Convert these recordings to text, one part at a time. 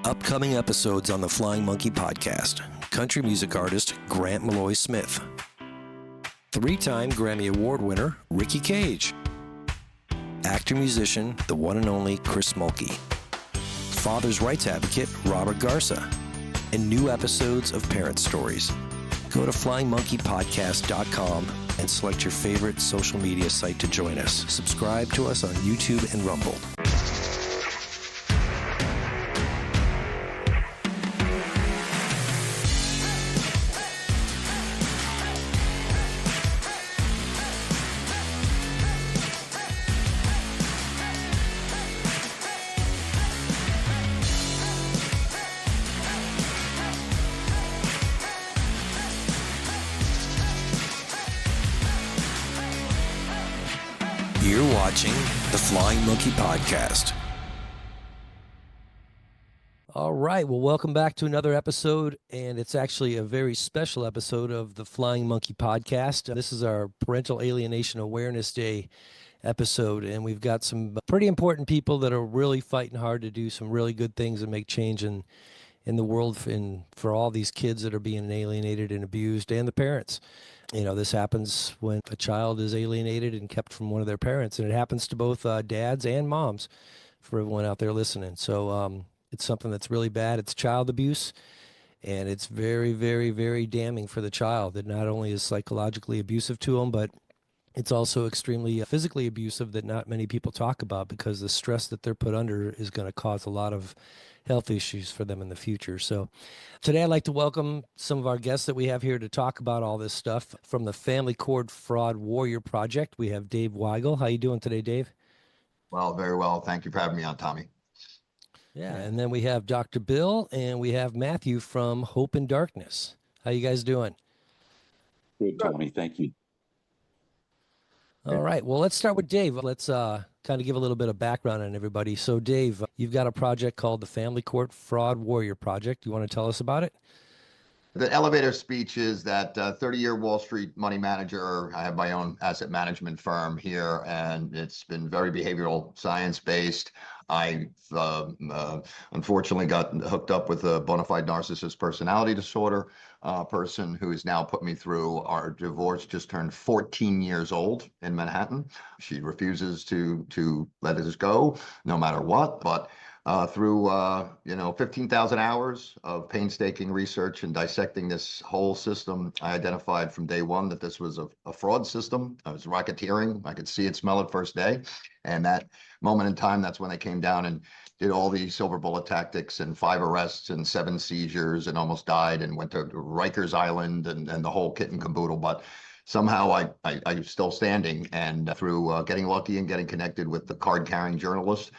Upcoming episodes on the Flying Monkey podcast. Country music artist Grant Malloy Smith. Three-time Grammy Award winner Ricky Cage. Actor-musician, the one and only Chris Mulkey. Father's rights advocate Robert Garza. And new episodes of Parent Stories. Go to flyingmonkeypodcast.com and select your favorite social media site to join us. Subscribe to us on YouTube and Rumble. You're watching the Flying Monkey Podcast. All right. Well, welcome back to another episode, and it's actually a very special episode of the Flying Monkey Podcast. This is our Parental Alienation Awareness Day episode, and we've got some pretty important people that are really fighting hard to do some really good things and make change in the world for all these kids that are being alienated and abused, and the parents. You know, this happens when a child is alienated and kept from one of their parents, and it happens to both dads and moms, for everyone out there listening. So it's something that's really bad. It's child abuse, and it's very, very, very damning for the child. It not only is psychologically abusive to them, but it's also extremely physically abusive that not many people talk about, because the stress that they're put under is going to cause a lot of health issues for them in the future. So today I'd like to welcome some of our guests that we have here to talk about all this stuff. From the Family Court Fraud Warrior Project, we have Dave Weigel. How you doing today, Dave? Well, very well. Thank you for having me on, Tommy. Yeah, and then we have Dr. Bill, and we have Matthew from Hope in Darkness. How you guys doing? Good, Tommy. Thank you. All right. Well, let's start with Dave. Let's kind of give a little bit of background on everybody. So, Dave, you've got a project called the Family Court Fraud Warrior Project. You want to tell us about it? The elevator speech is that 30-year Wall Street money manager. I have my own asset management firm here, and it's been very behavioral science-based. I unfortunately got hooked up with a bona fide narcissist personality disorder person who has now put me through. Our divorce just turned 14 years old in Manhattan. She refuses to let us go no matter what, but through 15,000 hours of painstaking research and dissecting this whole system, I identified from day one that this was a fraud system. It was racketeering. I could see it, smell it first day. And that moment in time, that's when they came down and did all the silver bullet tactics and 5 arrests and 7 seizures and almost died and went to Rikers Island and the whole kit and caboodle. But somehow I'm still standing, and through getting lucky and getting connected with the card-carrying journalist,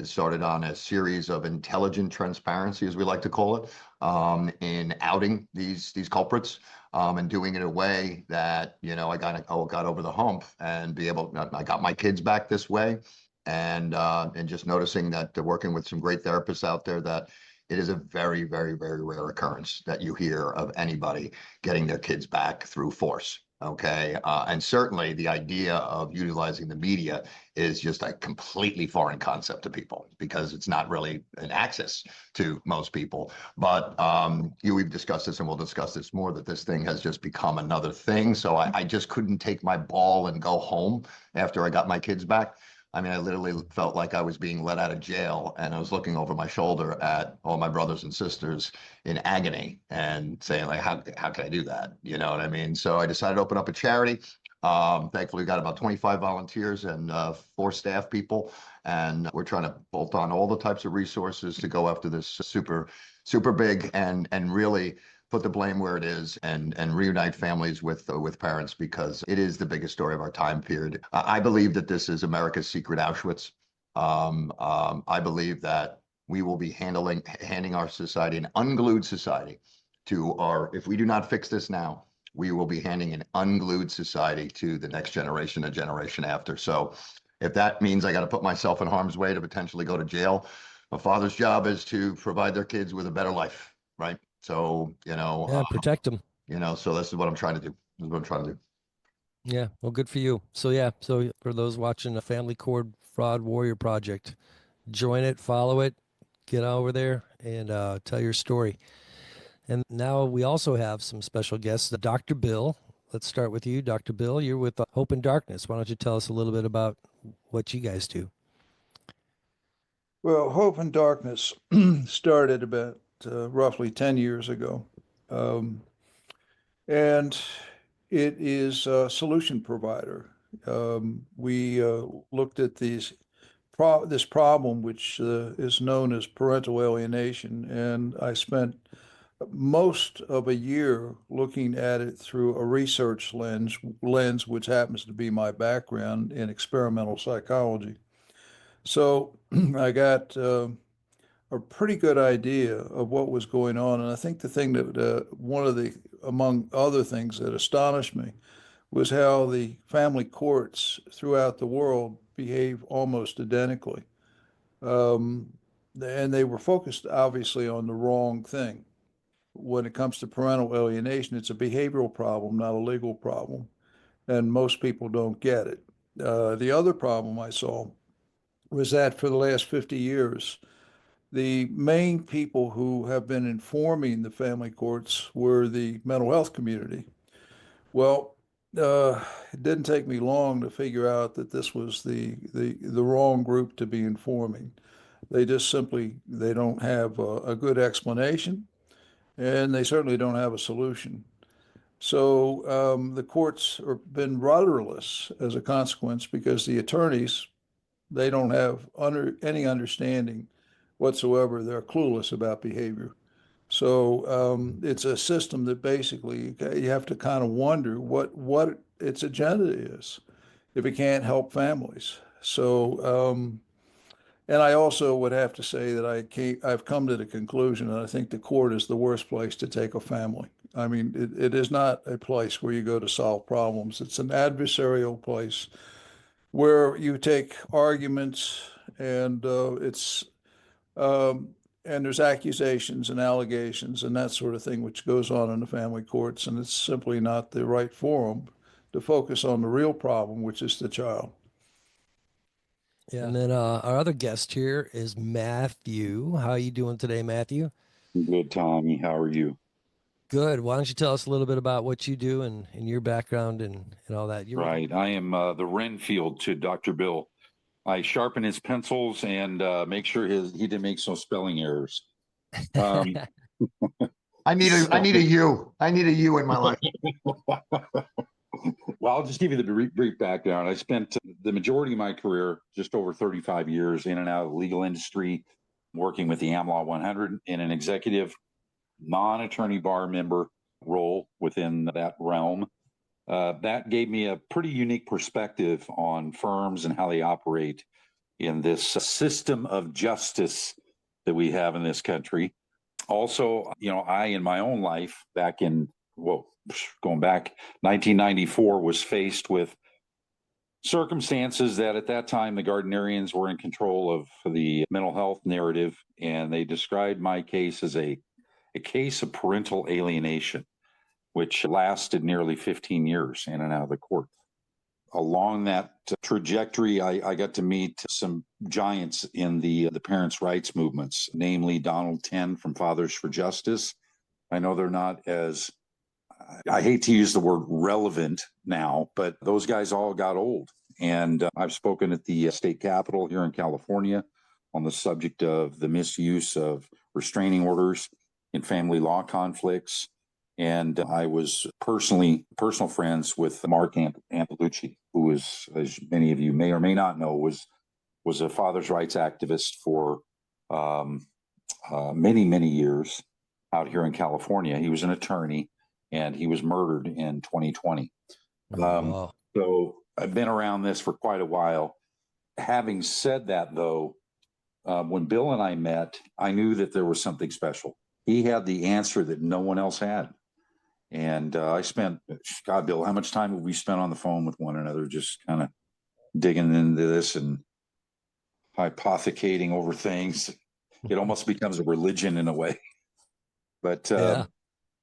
started on a series of intelligent transparency, as we like to call it, in outing these culprits, and doing it in a way that, I got over the hump and I got my kids back this way, and just noticing that working with some great therapists out there, that it is a very, very, very rare occurrence that you hear of anybody getting their kids back through force. Okay. And certainly the idea of utilizing the media is just a completely foreign concept to people, because it's not really an access to most people. But we've discussed this, and we'll discuss this more, that this thing has just become another thing. So I just couldn't take my ball and go home after I got my kids back. I mean, I literally felt like I was being let out of jail, and I was looking over my shoulder at all my brothers and sisters in agony and saying, like, how can I do that? You know what I mean? So I decided to open up a charity. Thankfully, we got about 25 volunteers and 4 staff people, and we're trying to bolt on all the types of resources to go after this super, super big and really put the blame where it is, and reunite families with parents, because it is the biggest story of our time period. I believe that this is America's secret Auschwitz. I believe that we will be handing our society, an unglued society, if we do not fix this now, we will be handing an unglued society to the next generation, a generation after. So if that means I got to put myself in harm's way to potentially go to jail, a father's job is to provide their kids with a better life, right? So, protect them. So this is what I'm trying to do. Yeah. Well, good for you. So for those watching, the Family Court Fraud Warrior Project, join it, follow it, get over there and tell your story. And now we also have some special guests, Dr. Bill. Let's start with you, Dr. Bill. You're with Hope and Darkness. Why don't you tell us a little bit about what you guys do? Well, Hope and Darkness started about roughly 10 years ago. Um, and it is a solution provider. We looked at this problem, which is known as parental alienation, and I spent most of a year looking at it through a research lens, which happens to be my background in experimental psychology. So I got a pretty good idea of what was going on. And I think the thing that among other things that astonished me was how the family courts throughout the world behave almost identically. Um, and they were focused obviously on the wrong thing. When it comes to parental alienation, it's a behavioral problem, not a legal problem. And most people don't get it. The other problem I saw was that for the last 50 years, the main people who have been informing the family courts were the mental health community. Well, it didn't take me long to figure out that this was the wrong group to be informing. They just simply they don't have a good explanation, and they certainly don't have a solution. So the courts have been rudderless as a consequence because the attorneys they don't have any understanding whatsoever. They're clueless about behavior. So it's a system that basically you have to kind of wonder what its agenda is if it can't help families. So and I also would have to say that I've come to the conclusion that I think the court is the worst place to take a family. I mean, it is not a place where you go to solve problems. It's an adversarial place where you take arguments and um, and there's accusations and allegations and that sort of thing which goes on in the family courts, and it's simply not the right forum to focus on the real problem, which is the child. Yeah. And then our other guest here is Matthew. How are you doing today, Matthew? Good, Tommy. How are you? Good. Why don't you tell us a little bit about what you do and your background and all that? Right. I am the Renfield to Dr. Bill. I sharpen his pencils and make sure he didn't make some spelling errors. Um, I need a you. I need a you in my life. Well, I'll just give you the brief background. I spent the majority of my career, just over 35 years, in and out of the legal industry, working with the AmLaw 100 in an executive non-attorney bar member role within that realm. That gave me a pretty unique perspective on firms and how they operate in this system of justice that we have in this country. Also, I, in my own life, going back 1994, was faced with circumstances that at that time the Gardnerians were in control of the mental health narrative, and they described my case as a case of parental alienation, which lasted nearly 15 years in and out of the court. Along that trajectory, I got to meet some giants in the parents' rights movements, namely Donald Ten from Fathers for Justice. I know they're not as, I hate to use the word relevant now, but those guys all got old. And I've spoken at the state capitol here in California on the subject of the misuse of restraining orders in family law conflicts. And I was personal friends with Mark Antelucci, who is, as many of you may or may not know, was a father's rights activist for many years out here in California. He was an attorney, and he was murdered in 2020. Wow. So I've been around this for quite a while. Having said that, though, when Bill and I met, I knew that there was something special. He had the answer that no one else had. And I spent, God, Bill, how much time have we spent on the phone with one another, just kind of digging into this and hypothecating over things? It almost becomes a religion in a way. But Yeah.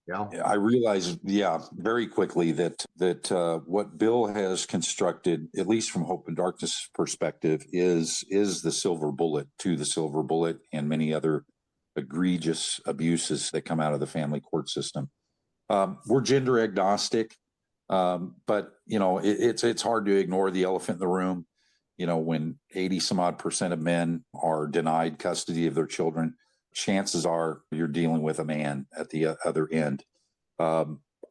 Yeah. I realized, very quickly that what Bill has constructed, at least from Hope and Darkness perspective, is the silver bullet to the silver bullet and many other egregious abuses that come out of the family court system. We're gender agnostic, but it's hard to ignore the elephant in the room. When 80 some odd percent of men are denied custody of their children, chances are you're dealing with a man at the other end.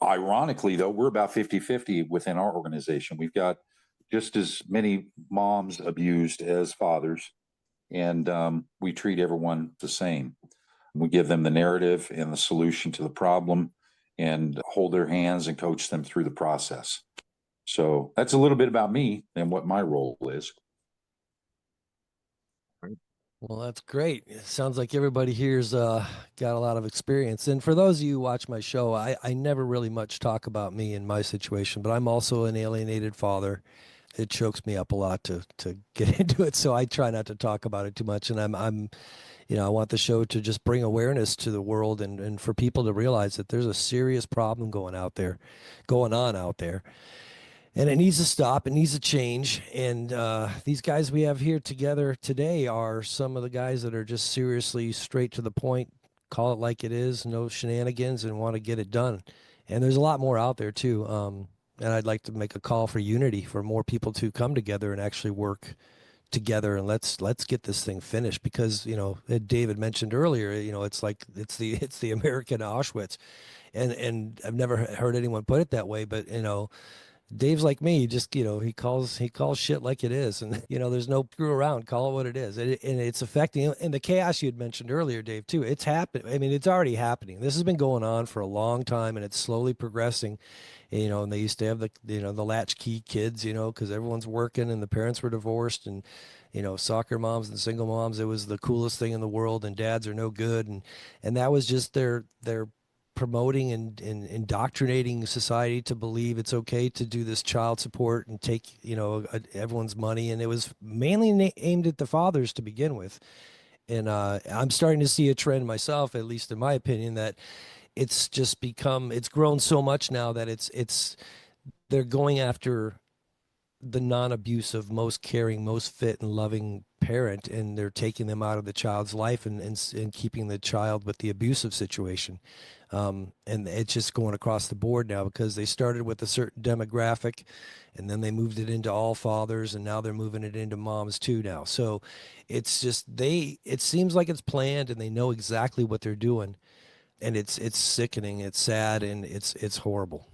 Ironically, though, we're about 50-50 within our organization. We've got just as many moms abused as fathers, and we treat everyone the same. We give them the narrative and the solution to the problem and hold their hands and coach them through the process. So that's a little bit about me and what my role is. Well, that's great. It sounds like everybody here's got a lot of experience. And for those of you who watch my show, I never really much talk about me and my situation, but I'm also an alienated father. It chokes me up a lot to get into it, so I try not to talk about it too much. And I'm I want the show to just bring awareness to the world and for people to realize that there's a serious problem going on out there. And it needs to stop. It needs to change. And these guys we have here together today are some of the guys that are just seriously straight to the point, call it like it is, no shenanigans, and want to get it done. And there's a lot more out there too. And I'd like to make a call for unity, for more people to come together and actually work together, and let's get this thing finished, because David mentioned earlier, it's like it's the American Auschwitz, and I've never heard anyone put it that way, but Dave's like me. He just, he calls shit like it is. And, there's no screw around, call it what it is. And it's affecting, and the chaos you had mentioned earlier, Dave, too. It's happening. I mean, it's already happening. This has been going on for a long time, and it's slowly progressing. And they used to have the latchkey kids, because everyone's working and the parents were divorced, and, soccer moms and single moms, it was the coolest thing in the world, and dads are no good. And that was just their promoting and indoctrinating society to believe it's okay to do this child support and take everyone's money, and it was mainly aimed at the fathers to begin with. And I'm starting to see a trend myself, at least in my opinion, that it's grown so much now that they're going after the non-abusive, most caring, most fit and loving parent, and they're taking them out of the child's life and keeping the child with the abusive situation. And it's just going across the board now, because they started with a certain demographic, and then they moved it into all fathers, and now they're moving it into moms too now. So it's just it seems like it's planned, and they know exactly what they're doing, and it's sickening, it's sad, and it's horrible.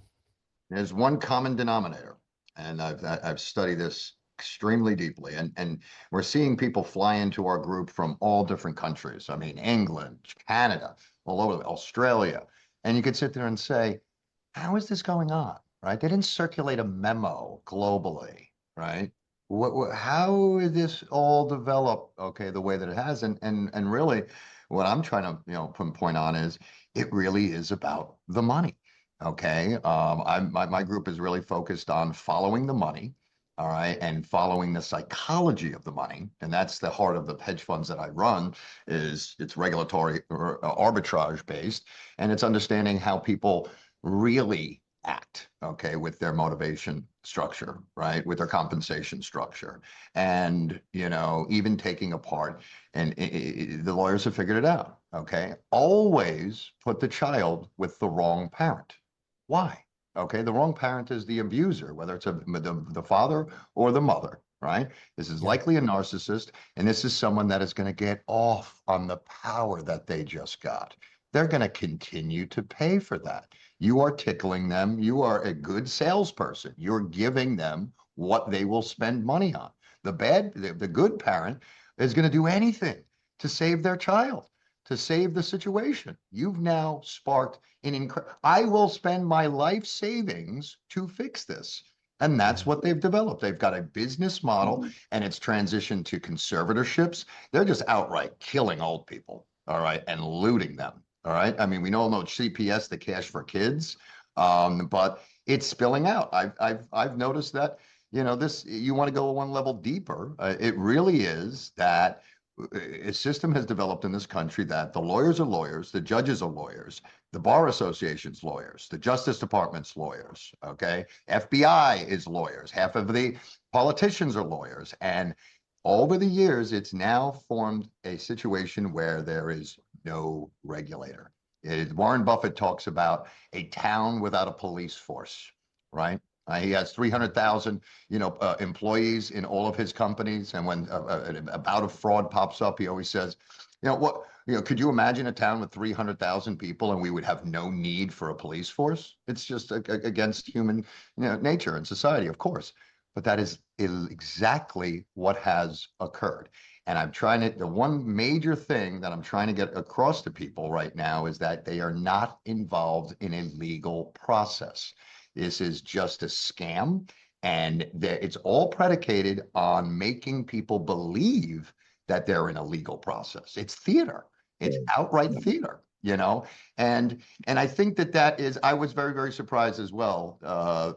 There's one common denominator, and I've studied this extremely deeply, and we're seeing people fly into our group from all different countries. I mean, England, Canada, all over, Australia. And you could sit there and say, how is this going on, right? They didn't circulate a memo globally, right? How did this all develop, okay, the way that it has? And really, what I'm trying to, point on is, it really is about the money. Okay, my group is really focused on following the money, all right, and following the psychology of the money, and that's the heart of the hedge funds that I run. It's regulatory or arbitrage based, and it's understanding how people really act, okay, with their motivation structure, right, with their compensation structure, and even taking apart, and the lawyers have figured it out. Okay, always put the child with the wrong parent. Why? Okay, the wrong parent is the abuser, whether it's the father or the mother, right? This is likely a narcissist, and this is someone that is going to get off on the power that they just got. They're going to continue to pay for that. You are tickling them. You are a good salesperson. You're giving them what they will spend money on. The good parent is going to do anything to save their child, to save the situation. You've now sparked I will spend my life savings to fix this. And that's what they've developed. They've got a business model, and it's transitioned to conservatorships. They're just outright killing old people, all right, and looting them, all right? I mean, we all know CPS, the cash for kids, but it's spilling out. I've noticed that, this, you want to go one level deeper. It really is that a system has developed in this country that the lawyers are lawyers, the judges are lawyers, the bar association's lawyers, the Justice Department's lawyers, okay? FBI is lawyers, half of the politicians are lawyers. And over the years, it's now formed a situation where there is no regulator. Warren Buffett talks about a town without a police force, right? He has 300,000, employees in all of his companies. And when a bout of fraud pops up, he always says, could you imagine a town with 300,000 people and we would have no need for a police force? It's just against human, nature and society, of course. But that is exactly what has occurred. And the one major thing that I'm trying to get across to people right now is that they are not involved in a legal process. This is just a scam, and it's all predicated on making people believe that they're in a legal process. It's theater. It's outright theater, and I think that is. I was very, very surprised as well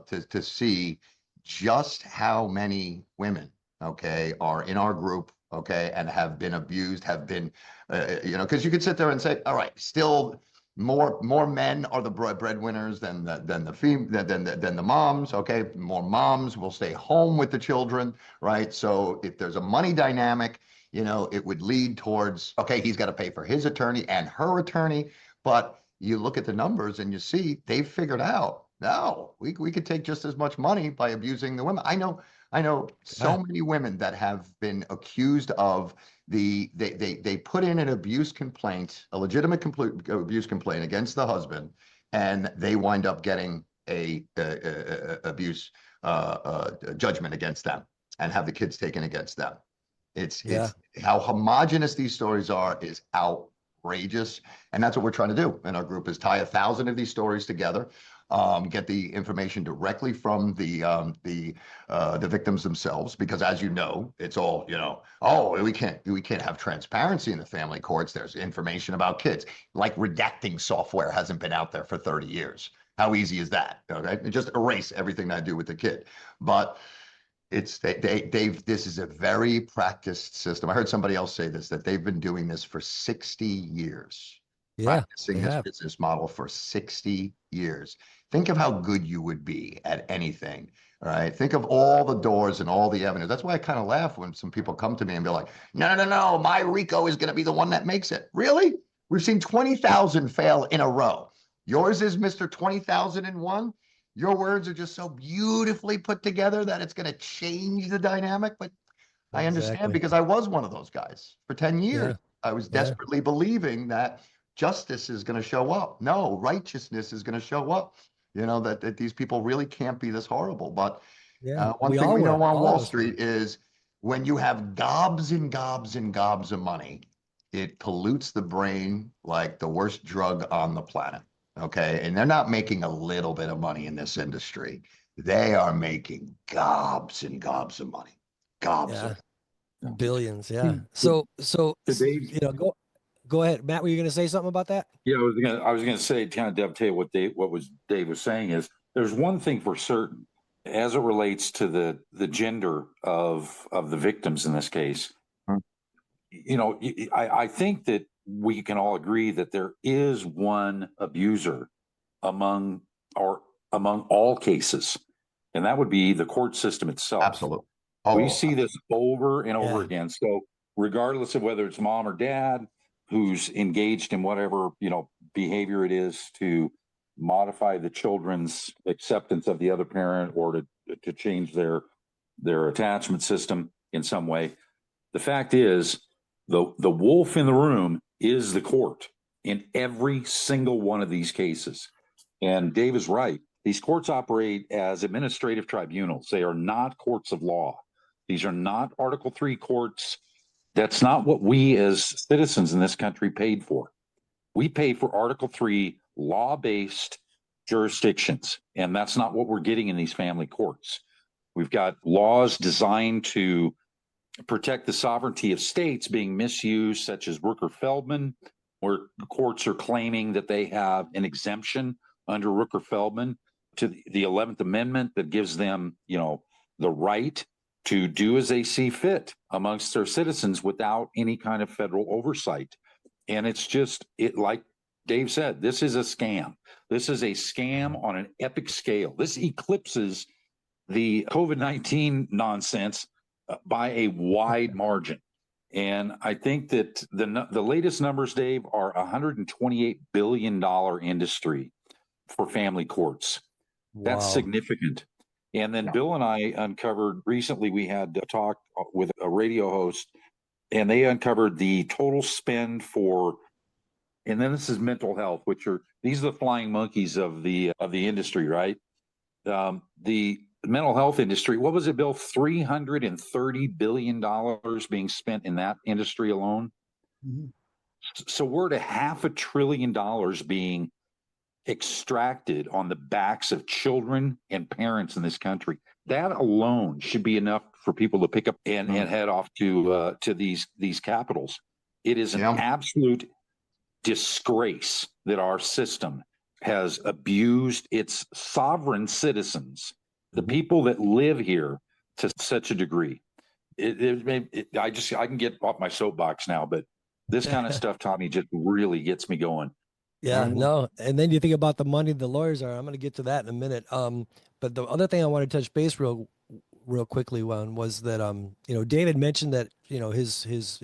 to see just how many women, okay, are in our group, okay, and have been abused, have been, because you could sit there and say, all right, still. More men are the breadwinners than the moms. Okay, more moms will stay home with the children, right? So if there's a money dynamic, it would lead towards, okay, he's got to pay for his attorney and her attorney. But you look at the numbers and you see they've figured out, no, we could take just as much money by abusing the women. I know so many women that have been accused of they put in an abuse complaint, a legitimate abuse complaint against the husband, and they wind up getting a abuse judgment against them and have the kids taken against them. It's how homogenous these stories are is outrageous, and that's what we're trying to do in our group is tie 1,000 of these stories together. Get the information directly from the victims themselves, because as you know, it's all, we can't have transparency in the family courts. There's information about kids, like redacting software hasn't been out there for 30 years. How easy is that? Okay, just erase everything I do with the kid. But this is a very practiced system. I heard somebody else say this, that they've been doing this for 60 years. Practicing this business model for 60 years. Think of how good you would be at anything, all right? Think of all the doors and all the avenues. That's why I kind of laugh when some people come to me and be like, no, my RICO is going to be the one that makes it. Really? We've seen 20,000 fail in a row. Yours is Mr. 20,001. Your words are just so beautifully put together that it's going to change the dynamic. But I understand, because I was one of those guys for 10 years. I was desperately believing that justice is going to show up. No, righteousness is going to show up. That these people really can't be this horrible. But one thing we know on Wall Street is when you have gobs and gobs and gobs of money, it pollutes the brain like the worst drug on the planet. Okay. And they're not making a little bit of money in this industry. They are making gobs and gobs of money. Gobs of billions. Yeah. So go ahead, Matt. Were you going to say something about that? Yeah, I was going to say, kind of dovetail what Dave was saying is there's one thing for certain as it relates to the gender of the victims in this case. I think that we can all agree that there is one abuser among all cases, and that would be the court system itself. Absolutely. We see this over and over again. So regardless of whether it's mom or dad who's engaged in whatever, behavior it is to modify the children's acceptance of the other parent or to change their attachment system in some way. The fact is the wolf in the room is the court in every single one of these cases. And Dave is right. These courts operate as administrative tribunals. They are not courts of law. These are not Article III courts. That's not what we as citizens in this country paid for. We pay for Article III law-based jurisdictions, and that's not what we're getting in these family courts. We've got laws designed to protect the sovereignty of states being misused, such as Rooker-Feldman, where courts are claiming that they have an exemption under Rooker-Feldman to the 11th Amendment that gives them, the right to do as they see fit amongst their citizens without any kind of federal oversight. And it's just, like Dave said, this is a scam. This is a scam on an epic scale. This eclipses the COVID-19 nonsense by a wide margin. And I think that the latest numbers, Dave, are $128 billion industry for family courts. That's Wow. significant. And then Bill and I uncovered recently, we had a talk with a radio host, and they uncovered the total spend for, and then this is mental health, these are the flying monkeys of the industry, right? The mental health industry, what was it, Bill? $330 billion being spent in that industry alone. Mm-hmm. So we're at $500 billion being extracted on the backs of children and parents in this country. That alone should be enough for people to pick up and head off to these capitals. It is an absolute disgrace that our system has abused its sovereign citizens, the people that live here, to such a degree. I can get off my soapbox now, but this kind of stuff, Tommy, just really gets me going. Yeah, no. And then you think about the money the lawyers are. I'm going to get to that in a minute. But the other thing I want to touch base real quickly on was that David mentioned that his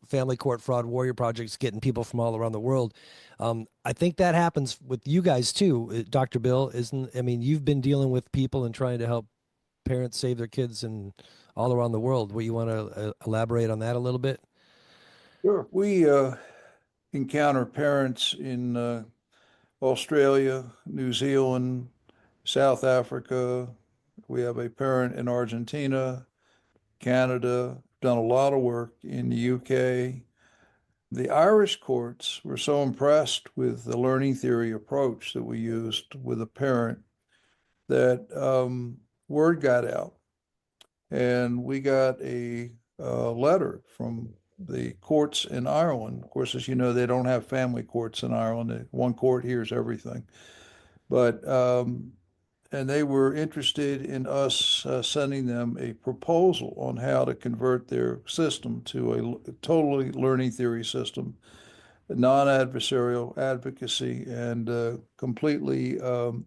family court fraud warrior project's getting people from all around the world. I think that happens with you guys too, Dr. Bill. You've been dealing with people and trying to help parents save their kids and all around the world. What, you want to elaborate on that a little bit? Sure. We encounter parents in Australia, New Zealand, South Africa. We have a parent in Argentina, Canada, done a lot of work in the UK. The Irish courts were so impressed with the learning theory approach that we used with a parent that word got out. And we got a letter from the courts in Ireland. Of course, as you know, they don't have family courts in Ireland. One court hears everything. But and they were interested in us sending them a proposal on how to convert their system to a totally learning theory system, non-adversarial advocacy, and completely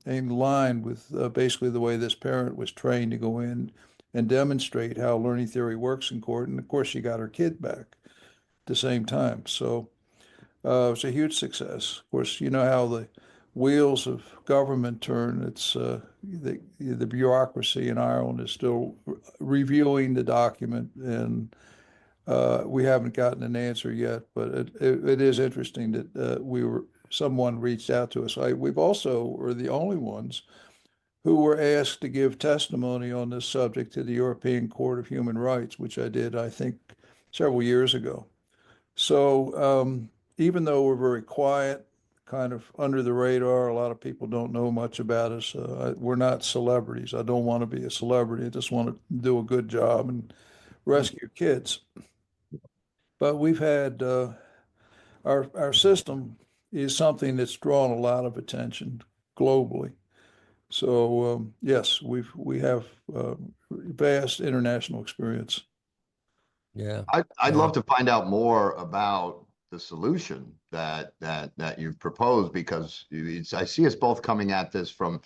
in line with basically the way this parent was trained to go in and demonstrate how learning theory works in court. And of course, she got her kid back at the same time. So it was a huge success. Of course, you know how the wheels of government turn. It's the bureaucracy in Ireland is still reviewing the document, and we haven't gotten an answer yet. But it is interesting that someone reached out to us. We've also were the only ones who were asked to give testimony on this subject to the European Court of Human Rights, which I did, I think, several years ago. So even though we're very quiet, kind of under the radar, a lot of people don't know much about us. We're not celebrities. I don't want to be a celebrity. I just want to do a good job and rescue kids. But we've had our system is something that's drawn a lot of attention globally. So yes, we have vast international experience. Yeah. I'd love to find out more about the solution that you've proposed, because I see us both coming at this from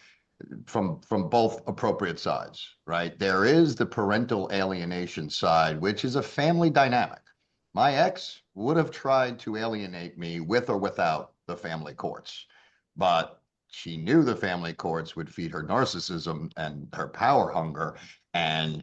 both appropriate sides, right? There is the parental alienation side, which is a family dynamic. My ex would have tried to alienate me with or without the family courts, but she knew the family courts would feed her narcissism and her power hunger, and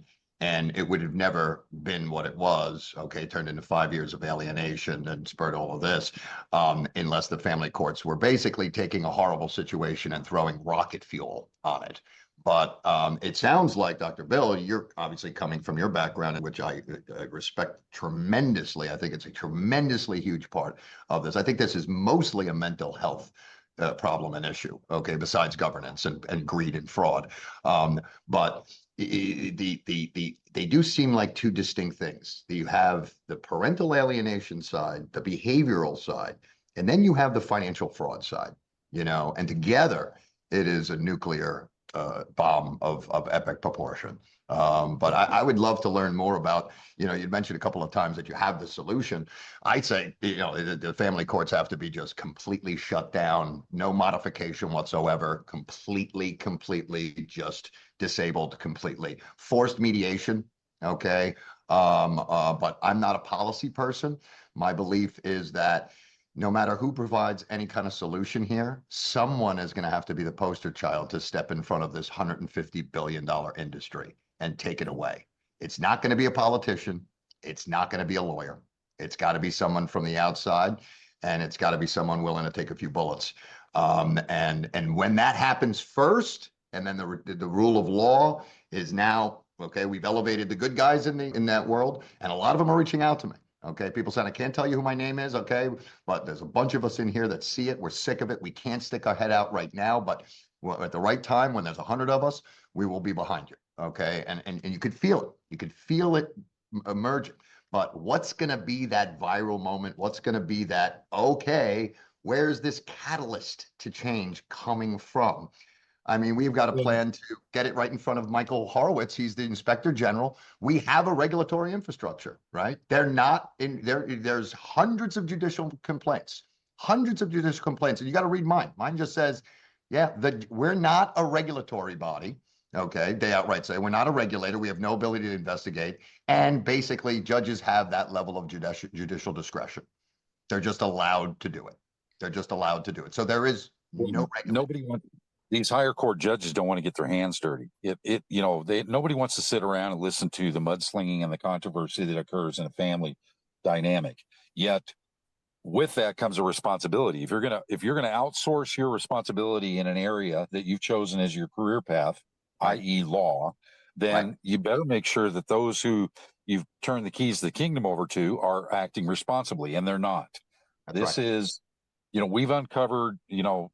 it would have never been what it was, okay, turned into 5 years of alienation and spurred all of this, unless the family courts were basically taking a horrible situation and throwing rocket fuel on it. But it sounds like, Dr. Bill, you're obviously coming from your background, which I respect tremendously. I think it's a tremendously huge part of this. I think this is mostly a mental health problem and issue, okay, besides governance and greed and fraud. But they do seem like two distinct things. You have the parental alienation side, the behavioral side, and then you have the financial fraud side, and together it is a nuclear bomb of epic proportion. But I would love to learn more about, you'd mentioned a couple of times that you have the solution. I'd say, the family courts have to be just completely shut down, no modification whatsoever, completely just disabled completely. Forced mediation, okay? But I'm not a policy person. My belief is that no matter who provides any kind of solution here, someone is going to have to be the poster child to step in front of this $150 billion industry and take it away. It's not going to be a politician. It's not going to be a lawyer. It's got to be someone from the outside, and it's got to be someone willing to take a few bullets. And when that happens first, and then the rule of law is now, okay, we've elevated the good guys in that world, and a lot of them are reaching out to me. Okay, people saying, I can't tell you who my name is, okay, but there's a bunch of us in here that see it. We're sick of it. We can't stick our head out right now, but at the right time, when there's 100 of us, we will be behind you, okay? And you could feel it. You could feel it emerging. But what's going to be that viral moment? What's going to be that, okay, where's this catalyst to change coming from? I mean, we've got a plan to get it right in front of Michael Horowitz. He's the Inspector General. We have a regulatory infrastructure, right? They're not in there. There's hundreds of judicial complaints, and you got to read mine. Mine just says, yeah, we're not a regulatory body. Okay, they outright say we're not a regulator. We have no ability to investigate, and basically, judges have that level of judicial discretion. They're just allowed to do it. So there is no regulation. Nobody wants these higher court judges don't want to get their hands dirty. Nobody wants to sit around and listen to the mudslinging and the controversy that occurs in a family dynamic. Yet, with that comes a responsibility. If you're gonna outsource your responsibility in an area that you've chosen as your career path, i.e., law, then you better make sure that those who you've turned the keys to the kingdom over to are acting responsibly, and they're not. This is, we've uncovered,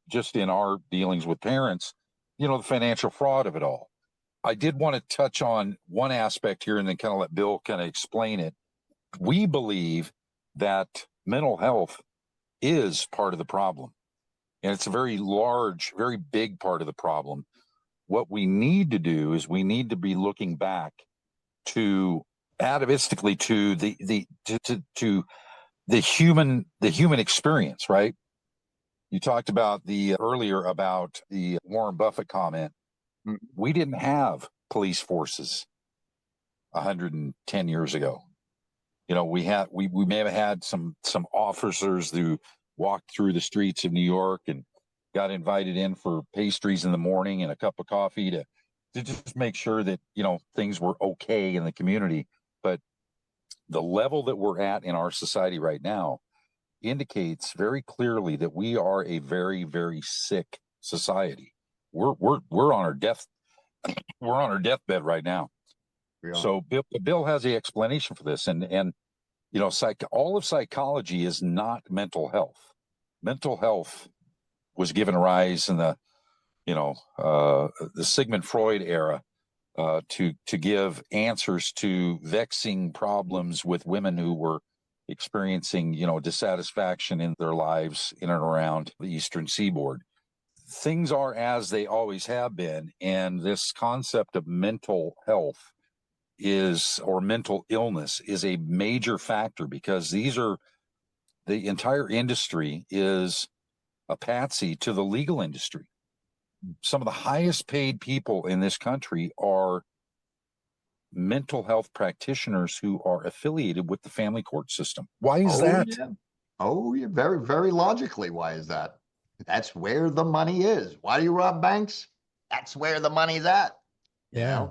just in our dealings with parents, the financial fraud of it all. I did want to touch on one aspect here and then kind of let Bill kind of explain it. We believe that mental health is part of the problem, and it's a very large, very big part of the problem. What we need to do is we need to be looking back to atavistically to the human experience, right? You talked about earlier about the Warren Buffett comment. We didn't have police forces 110 years ago. We may have had some officers who walked through the streets of New York and got invited in for pastries in the morning and a cup of coffee to just make sure that things were okay in the community. But the level that we're at in our society right now indicates very clearly that we are a very, very sick society. We're on our deathbed right now. So Bill has the explanation for this, and all of psychology is not mental health. Mental health was given rise in the Sigmund Freud era to give answers to vexing problems with women who were experiencing dissatisfaction in their lives in and around the Eastern Seaboard. Things are as they always have been, and this concept of mental health or mental illness is a major factor, because the entire industry is a patsy to the legal industry. Some of the highest paid people in this country are mental health practitioners who are affiliated with the family court system. Why is that? Yeah. Oh, yeah. Very, very logically. Why is that? That's where the money is. Why do you rob banks? That's where the money's at. Yeah.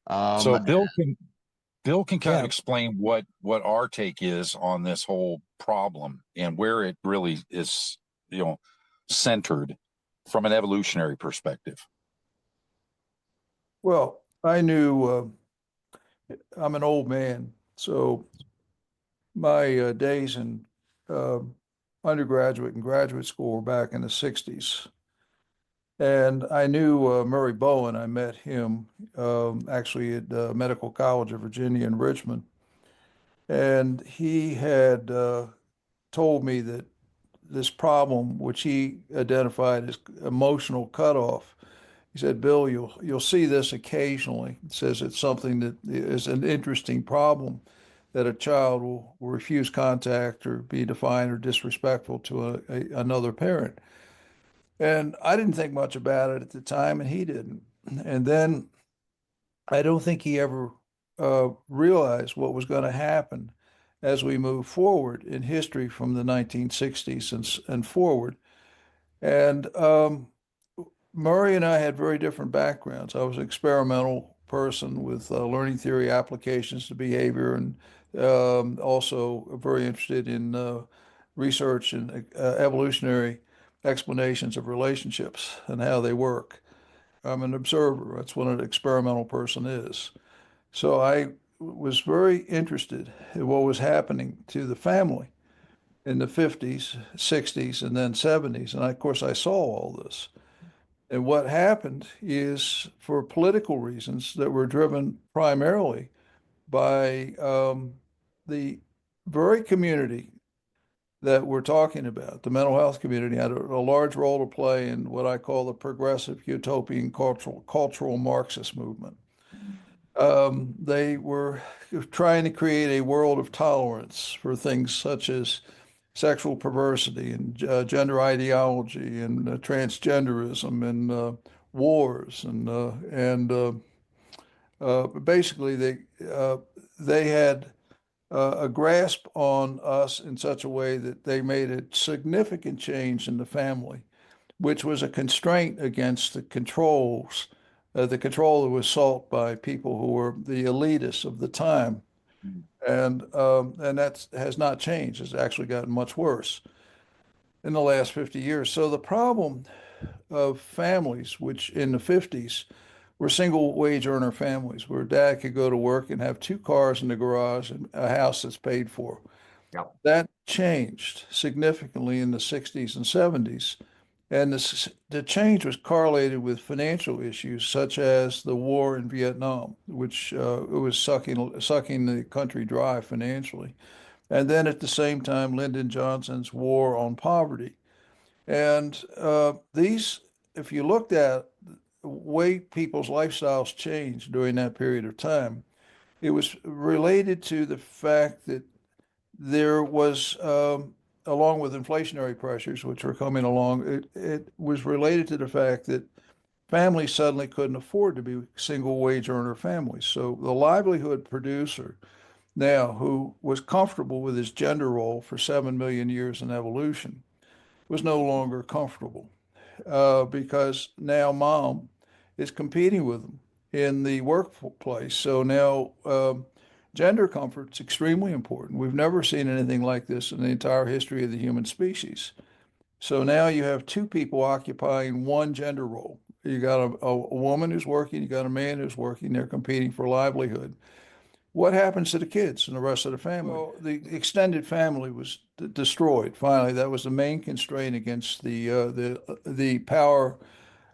So Bill can kind of explain what our take is on this whole problem and where it really is, centered from an evolutionary perspective. Well, I knew I'm an old man, so my days in undergraduate and graduate school were back in the 60s. And I knew Murray Bowen. I met him actually at Medical College of Virginia in Richmond. And he had told me that this problem, which he identified as emotional cutoff, He said, Bill, you'll see this occasionally. It says it's something that is an interesting problem that a child will refuse contact or be defiant or disrespectful to another parent. And I didn't think much about it at the time, and he didn't. And then I don't think he ever realized what was going to happen as we move forward in history from the 1960s and forward. And Murray and I had very different backgrounds. I was an experimental person with learning theory applications to behavior, and also very interested in research and evolutionary explanations of relationships and how they work. I'm an observer. That's what an experimental person is. So I was very interested in what was happening to the family in the 50s, 60s, and then 70s. And of course, I saw all this. And what happened is, for political reasons that were driven primarily by the very community that we're talking about, the mental health community, had a large role to play in what I call the progressive utopian cultural Marxist movement. They were trying to create a world of tolerance for things such as sexual perversity and gender ideology and transgenderism and wars and basically they had a grasp on us in such a way that they made a significant change in the family, which was a constraint against the control that was sought by people who were the elitists of the time. And that has not changed. It's actually gotten much worse in the last 50 years. So the problem of families, which in the 50s were single wage earner families, where dad could go to work and have two cars in the garage and a house that's paid for. Yep. That changed significantly in the 60s and 70s. And the change was correlated with financial issues such as the war in Vietnam, which it was sucking the country dry financially. And then at the same time, Lyndon Johnson's war on poverty. And if you looked at the way people's lifestyles changed during that period of time, it was related to the fact that there was, along with inflationary pressures, which were coming along, it was related to the fact that families suddenly couldn't afford to be single wage earner families. So the livelihood producer now, who was comfortable with his gender role for 7 million years in evolution, was no longer comfortable because now mom is competing with him in the workplace. So now gender comfort's extremely important. We've never seen anything like this in the entire history of the human species. So now you have two people occupying one gender role. You got a woman who's working, you got a man who's working, they're competing for livelihood. What happens to the kids and the rest of the family? Well, the extended family was destroyed. Finally, that was the main constraint against the power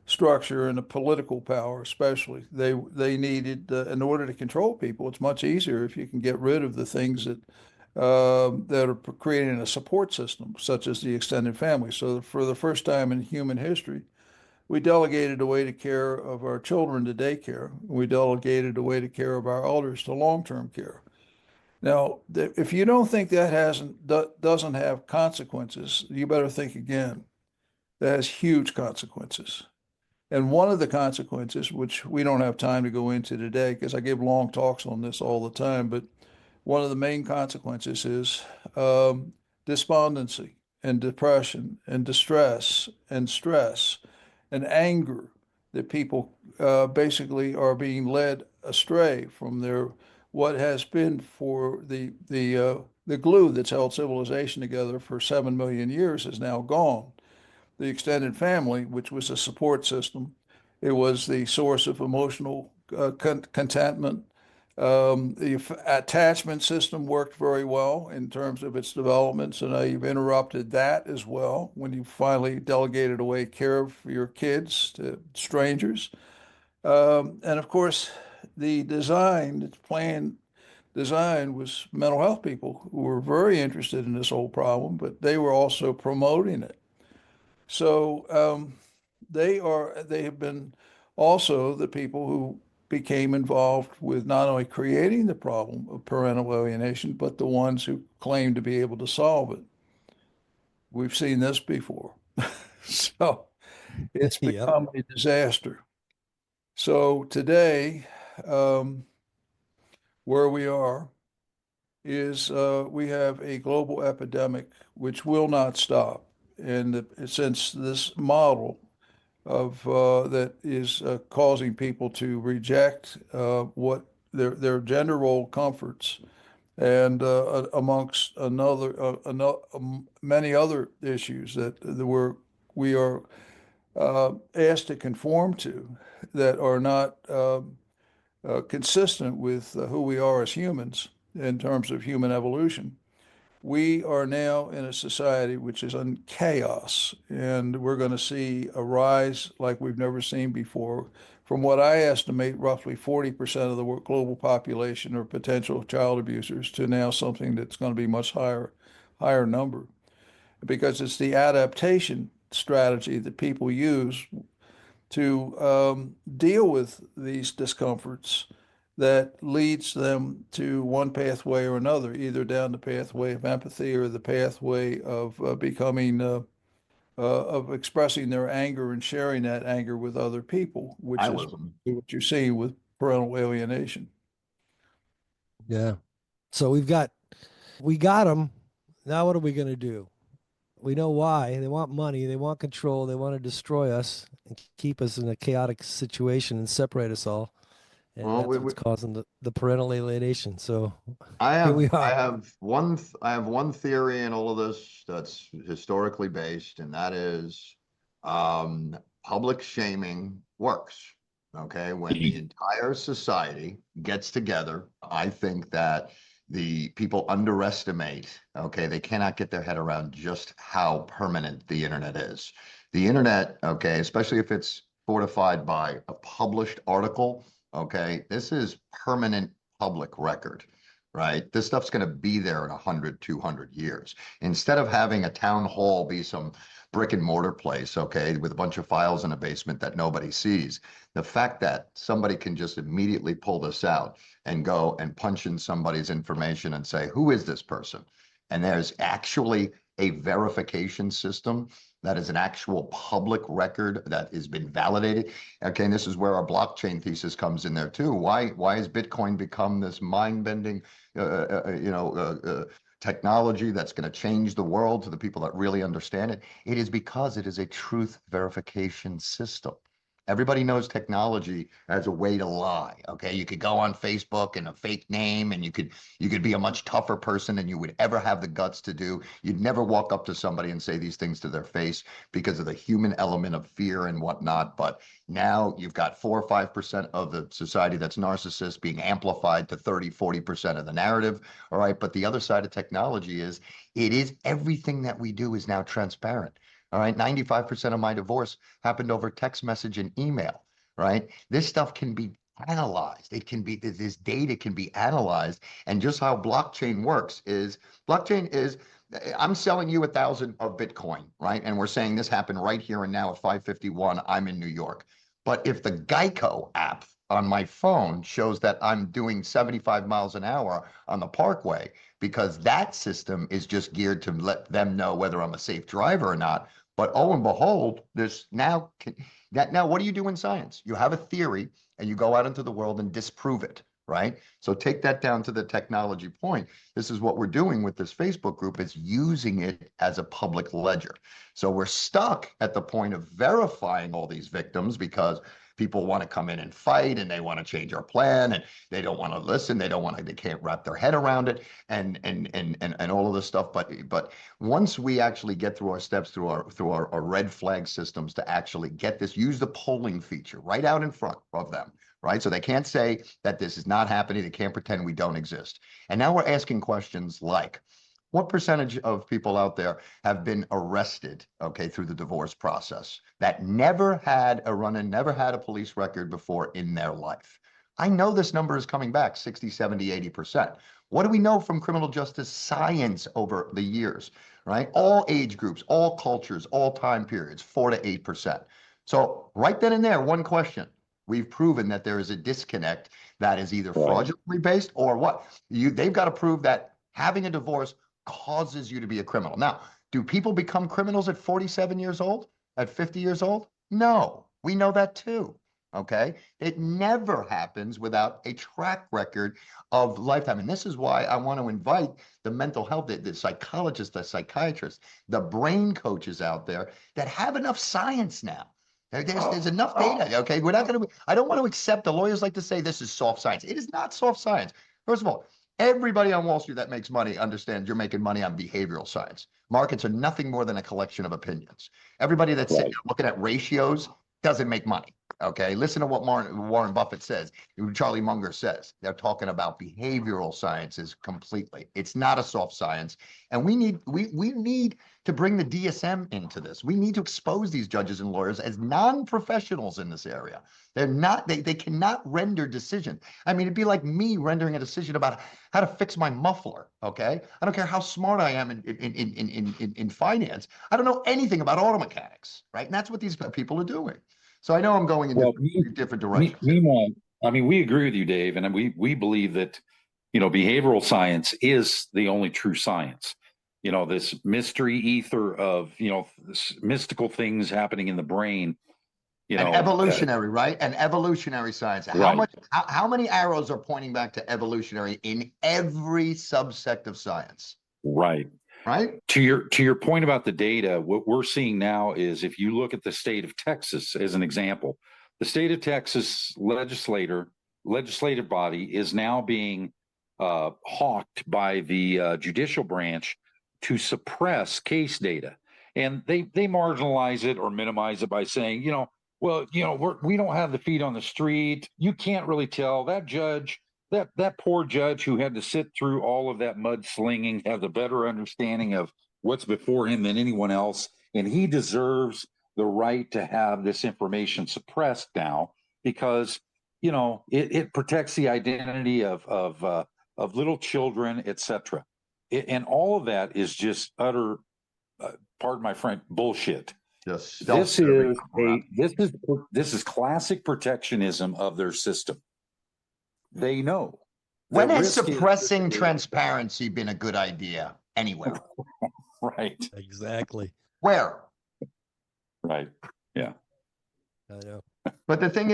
structure and the political power, especially. They needed, in order to control people, it's much easier if you can get rid of the things that are creating a support system, such as the extended family. So for the first time in human history, we delegated away the care of our children to daycare. We delegated away the care of our elders to long-term care. Now, if you don't think that doesn't have consequences, you better think again. That has huge consequences. And one of the consequences, which we don't have time to go into today, because I give long talks on this all the time, but one of the main consequences is despondency and depression and distress and stress and anger, that people basically are being led astray from what has been for the glue that's held civilization together for 7 million years is now gone. The extended family, which was a support system, it was the source of emotional contentment. The attachment system worked very well in terms of its development. So now you've interrupted that as well when you finally delegated away care for your kids to strangers. And of course, the planned design was mental health people who were very interested in this whole problem, but they were also promoting it. So they have been also the people who became involved with not only creating the problem of parental alienation, but the ones who claim to be able to solve it. We've seen this before. So it's Yep. become a disaster. So today, where we are is we have a global epidemic which will not stop. And since this model of that is causing people to reject what their gender role comforts, and amongst many other issues that we are asked to conform to that are not consistent with who we are as humans in terms of human evolution. We are now in a society which is in chaos, and we're going to see a rise like we've never seen before. From what I estimate, roughly 40% of the global population are potential child abusers to now something that's going to be much higher number, because it's the adaptation strategy that people use to deal with these discomforts that leads them to one pathway or another, either down the pathway of empathy or the pathway of of expressing their anger and sharing that anger with other people, which I is was. what you're seeing with parental alienation. Yeah. So we got them. Now what are we going to do? We know why. They want money, they want control, they want to destroy us and keep us in a chaotic situation and separate us all. And Well, that's what's causing the parental alienation. So here we I are. have I have one theory in all of this that's historically based, and that is public shaming works. Okay, when the entire society gets together, I think that the people underestimate, okay, they cannot get their head around just how permanent the internet is. The internet, okay, especially if it's fortified by a published article, okay, this is permanent public record, right? This stuff's going to be there in 100, 200 years. Instead of having a town hall be some brick and mortar place, okay, with a bunch of files in a basement that nobody sees, the fact that somebody can just immediately pull this out and go and punch in somebody's information and say, who is this person? And there's actually a verification system that is an actual public record that has been validated. Okay, and this is where our blockchain thesis comes in there too. Why has Bitcoin become this mind-bending, technology that's going to change the world to the people that really understand it? It is because it is a truth verification system. Everybody knows technology as a way to lie. Okay, you could go on Facebook and a fake name, and you could be a much tougher person than you would ever have the guts to do. You'd never walk up to somebody and say these things to their face because of the human element of fear and whatnot. But now you've got 4 or 5% of the society that's narcissists being amplified to 30, 40% of the narrative. All right, but the other side of technology is everything that we do is now transparent. All right, 95% of my divorce happened over text message and email, right? This stuff can be analyzed. This data can be analyzed. And just how blockchain works is I'm selling you 1,000 of Bitcoin, right? And we're saying this happened right here and now at 5:51. I'm in New York. But if the Geico app on my phone shows that I'm doing 75 miles an hour on the parkway, because that system is just geared to let them know whether I'm a safe driver or not. But oh and behold, there's now what do you do in science? You have a theory and you go out into the world and disprove it, right? So take that down to the technology point. This is what we're doing with this Facebook group, is using it as a public ledger. So we're stuck at the point of verifying all these victims because people want to come in and fight, and they want to change our plan, and they don't want to listen. They can't wrap their head around it, and all of this stuff. But once we actually get through our steps, through our red flag systems to actually get this, use the polling feature right out in front of them, right? So they can't say that this is not happening. They can't pretend we don't exist. And now we're asking questions like, what percentage of people out there have been arrested, okay, through the divorce process that never had a run-in, never had a police record before in their life? I know this number is coming back 60, 70, 80%. What do we know from criminal justice science over the years, right? All age groups, all cultures, all time periods, 4 to 8%. So right then and there, one question: We've proven that there is a disconnect that is either Right. fraudulently based or what? They've got to prove that having a divorce causes you to be a criminal. Now, do people become criminals at 47 years old? At 50 years old? No, we know that too. Okay. It never happens without a track record of lifetime. And this is why I want to invite the mental health, the psychologists, the psychiatrists, the brain coaches out there that have enough science now. There's enough data. Okay. We're not going to, I don't want to accept, the lawyers like to say this is soft science. It is not soft science. First of all, everybody on Wall Street that makes money understands you're making money on behavioral science. Markets are nothing more than a collection of opinions. Everybody that's Right. looking at ratios doesn't make money. Okay, listen to what Warren Buffett says, Charlie Munger says. They're talking about behavioral sciences completely. It's not a soft science, and we need to bring the DSM into this. We need to expose these judges and lawyers as non-professionals in this area. They're not. They cannot render decisions. I mean, it'd be like me rendering a decision about how to fix my muffler. Okay, I don't care how smart I am in finance. I don't know anything about auto mechanics, right? And that's what these people are doing. So I know I'm going in different directions. Meanwhile, I mean, we agree with you, Dave, and we believe that, behavioral science is the only true science. This mystery ether of, this mystical things happening in the brain. And evolutionary, right? And evolutionary science. Right. How many arrows are pointing back to evolutionary in every subsect of science? Right. Right. To your point about the data, what we're seeing now is, if you look at the state of Texas as an example, the state of Texas legislative body is now being hawked by the judicial branch to suppress case data, and they marginalize it or minimize it by saying, we don't have the feet on the street. You can't really tell. That judge, that poor judge who had to sit through all of that mudslinging, has a better understanding of what's before him than anyone else, and he deserves the right to have this information suppressed now, because it protects the identity of little children, etc. And all of that is just utter, pardon my French, bullshit. This is classic protectionism of their system. They know. When has suppressing transparency been a good idea anywhere? Right. Exactly. Where? Right. Yeah. I know. But the thing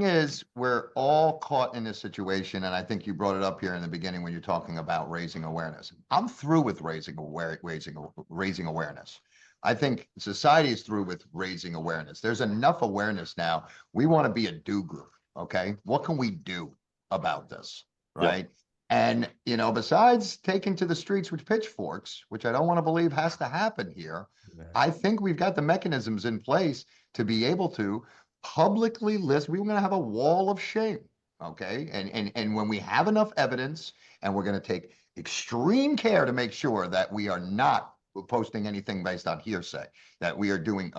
is, we're all caught in this situation, and I think you brought it up here in the beginning when you're talking about raising awareness. I'm through with raising awareness. I think society is through with raising awareness. There's enough awareness now. We want to be a do group. Okay, what can we do about this, right? And besides taking to the streets with pitchforks, which I don't want to believe has to happen here, I think we've got the mechanisms in place to be able to publicly list. We're going to have a wall of shame, okay? And when we have enough evidence, and we're going to take extreme care to make sure that we are not posting anything based on hearsay, that we are doing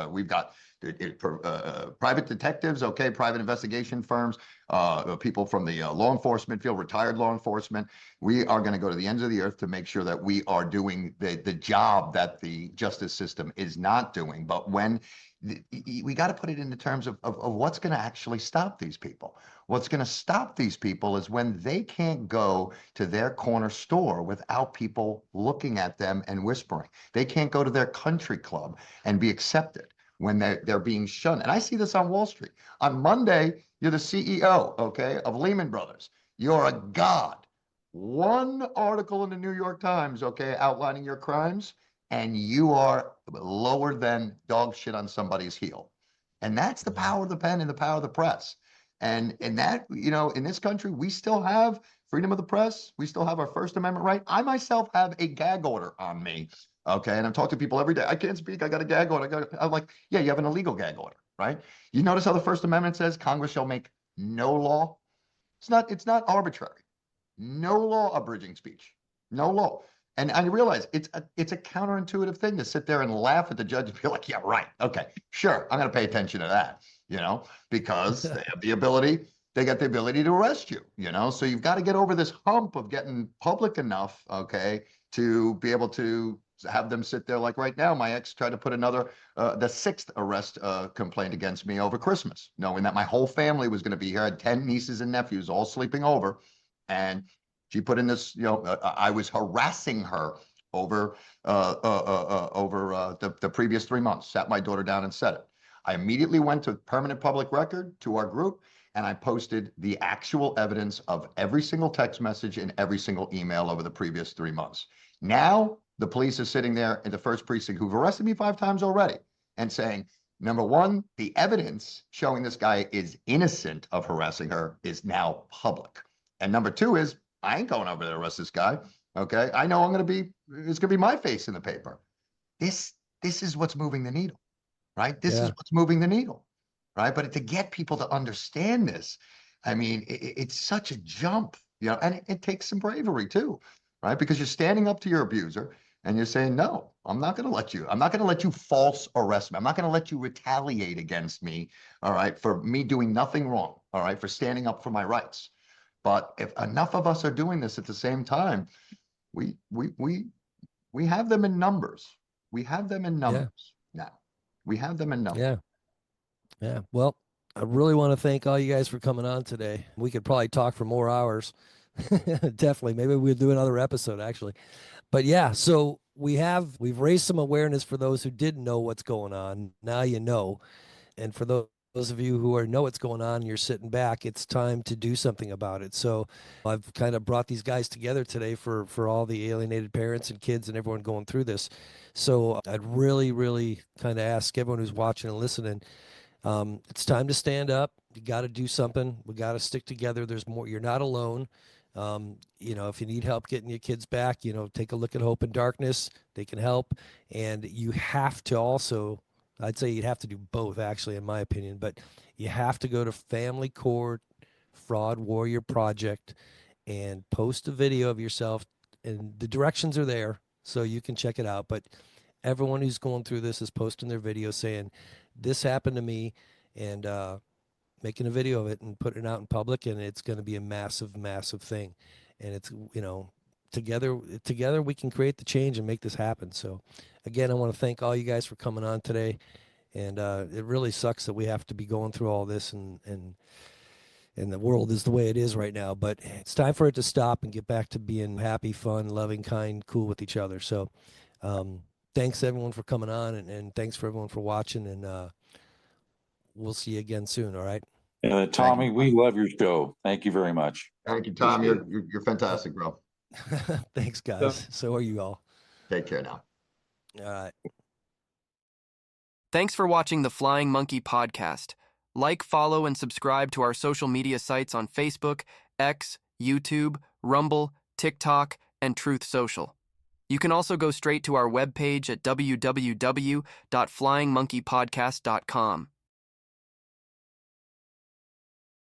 we've got private detectives, okay, private investigation firms, people from the law enforcement field, retired law enforcement. We are going to go to the ends of the earth to make sure that we are doing the job that the justice system is not doing. But when we got to put it into terms of what's going to actually stop these people. What's going to stop these people is when they can't go to their corner store without people looking at them and whispering. They can't go to their country club and be accepted when they're being shunned. And I see this on Wall Street. On Monday, you're the CEO, okay, of Lehman Brothers. You're a god. One article in the New York Times, okay, outlining your crimes, and you are lower than dog shit on somebody's heel. And that's the power of the pen and the power of the press. And that, in this country, we still have freedom of the press. We still have our First Amendment right. I myself have a gag order on me. Okay. And I'm talking to people every day. I can't speak. I got a gag order. I'm like, yeah, you have an illegal gag order, right? You notice how the First Amendment says Congress shall make no law. It's not arbitrary. No law abridging speech. No law. And I realize it's a counterintuitive thing to sit there and laugh at the judge and be like, yeah, right. Okay, sure. I'm going to pay attention to that, because they have the ability. They got the ability to arrest you, So you've got to get over this hump of getting public enough, okay, to be able to have them sit there like right now. My ex tried to put another, the sixth arrest complaint against me over Christmas, knowing that my whole family was going to be here. I had 10 nieces and nephews all sleeping over. And she put in this, I was harassing her over the previous 3 months, sat my daughter down and said it. I immediately went to permanent public record to our group, and I posted the actual evidence of every single text message and every single email over the previous 3 months. Now, the police are sitting there in the first precinct who've arrested me 5 times already and saying, number one, the evidence showing this guy is innocent of harassing her is now public. And number two is, I ain't going over there to arrest this guy. Okay. I know it's going to be my face in the paper. This is what's moving the needle, right? This is what's moving the needle, right? But to get people to understand this, I mean, it's such a jump, and it takes some bravery too, right? Because you're standing up to your abuser and you're saying, no, I'm not going to let you false arrest me. I'm not going to let you retaliate against me, all right, for me doing nothing wrong, all right, for standing up for my rights. But if enough of us are doing this at the same time, we have them in numbers. We have them in numbers now. We have them in numbers. Yeah. Yeah. Well, I really want to thank all you guys for coming on today. We could probably talk for more hours. Definitely. Maybe we'll do another episode actually. But yeah, so we've raised some awareness for those who didn't know what's going on. Now you know. And for those of you who know what's going on and you're sitting back, it's time to do something about it. So I've kind of brought these guys together today for all the alienated parents and kids and everyone going through this. So I'd really, really kind of ask everyone who's watching and listening, it's time to stand up. You got to do something. We got to stick together. There's more. You're not alone. If you need help getting your kids back, take a look at Hope in Darkness. They can help. And you have to also, I'd say you'd have to do both, actually, in my opinion, but you have to go to Family Court Fraud Warrior Project and post a video of yourself. And the directions are there, so you can check it out. But everyone who's going through this is posting their video saying, this happened to me, and making a video of it and putting it out in public, and it's going to be a massive, massive thing. And it's, together we can create the change and make this happen. So again, I want to thank all you guys for coming on today. And it really sucks that we have to be going through all this and the world is the way it is right now, but it's time for it to stop and get back to being happy, fun, loving, kind, cool with each other. So thanks everyone for coming on, and thanks for everyone for watching, and we'll see you again soon. All right. Tommy, we love your show. Thank you very much. Thank you, Tom. You're fantastic, bro. Thanks, guys. So are you all. Take care now. All right. Thanks for watching the Flying Monkey podcast. Like, follow, and subscribe to our social media sites on Facebook, X, YouTube, Rumble, TikTok, and Truth Social. You can also go straight to our webpage at www.flyingmonkeypodcast.com.